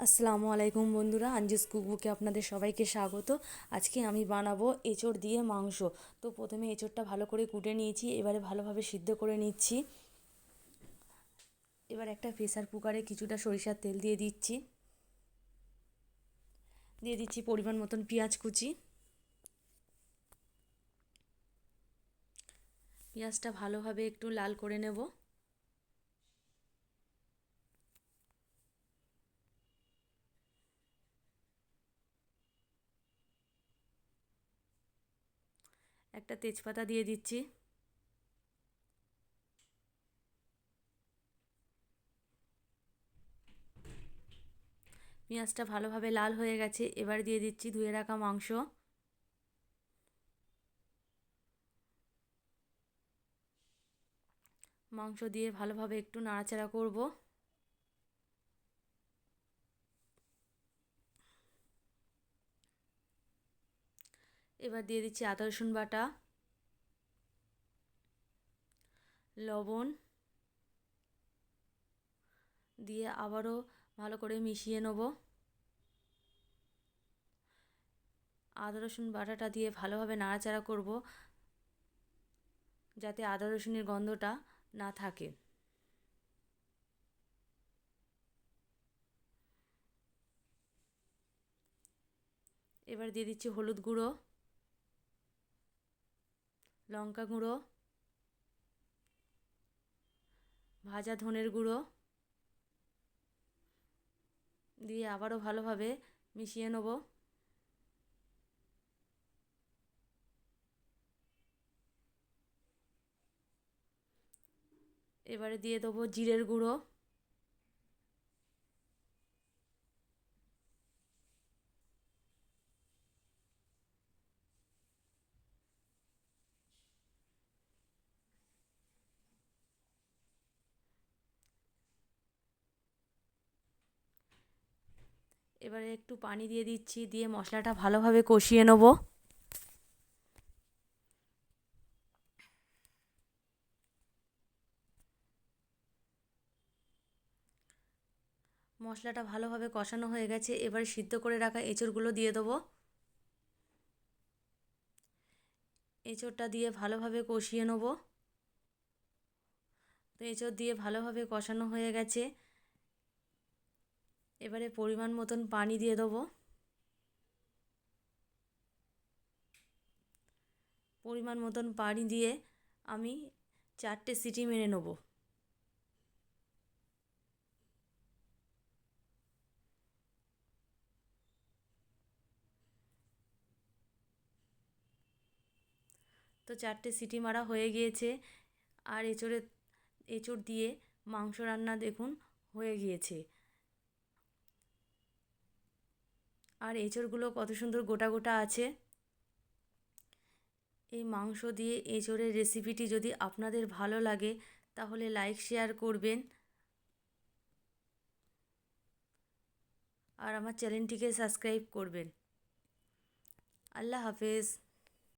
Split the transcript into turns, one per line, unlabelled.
আসসালামু আলাইকুম বন্ধুরা, আঞ্জুস কুকবুকে আপনাদের সবাইকে স্বাগত। আজকে আমি বানাবো এঁচোড় দিয়ে মাংস। তো প্রথমে এঁচোড়টা ভালো করে কুটে নিয়েছি, এবারে ভালোভাবে সিদ্ধ করে নিচ্ছি। এবার একটা প্রেসার কুকারে কিছুটা সরিষার তেল দিয়ে দিচ্ছি। দিয়ে দিচ্ছি পরিমাণ মতন পেঁয়াজ কুচি। পেঁয়াজটা ভালোভাবে একটু লাল করে নেব। একটা তেজপাতা দিয়ে দিচ্ছি। পেঁয়াজটা ভালোভাবে লাল হয়ে গেছে, এবার দিয়ে দিচ্ছি ধুয়ে রাখা মাংস। মাংস দিয়ে ভালোভাবে একটু নাড়াচাড়া করব। এবার দিয়ে দিচ্ছি আদা রসুন বাটা, লবণ দিয়ে আবারও ভালো করে মিশিয়ে নেব। আদা রসুন বাটাটা দিয়ে ভালোভাবে নাড়াচাড়া করব, যাতে আদা রসুনের গন্ধটা না থাকে। এবার দিয়ে দিচ্ছি হলুদ গুঁড়ো, লঙ্কা গুঁড়ো, ভাজা ধনের গুঁড়ো দিয়ে আবারও ভালোভাবে মিশিয়ে নেব। এবারে দিয়ে দেবো জিরের গুঁড়ো। এবারে একটু পানি দিয়ে দিচ্ছি, দিয়ে মশলাটা ভালোভাবে কষিয়ে নেব। মশলাটা ভালোভাবে কষানো হয়ে গেছে, এবারে সিদ্ধ করে রাখা এঁচোড়গুলো দিয়ে দেবো। এঁচোড়টা দিয়ে ভালোভাবে কষিয়ে নেব। তো এঁচোড় দিয়ে ভালোভাবে কষানো হয়ে গেছে, এবারে পরিমাণ মতন পানি দিয়ে দেবো। পরিমাণ মতন পানি দিয়ে আমি 4টে সিটি মেরে নেব। তো 4টে সিটি মারা হয়ে গিয়েছে, আর এঁচোড় দিয়ে মাংস রান্না দেখুন হয়ে গিয়েছে। আর এঁচোড়গুলো কত সুন্দর গোটা গোটা আছে। এই মাংস দিয়ে এঁচোড়ের রেসিপিটি যদি আপনাদের ভালো লাগে তাহলে লাইক শেয়ার করবেন, আর আমার চ্যানেলটিকে সাবস্ক্রাইব করবেন। আল্লাহ হাফেজ।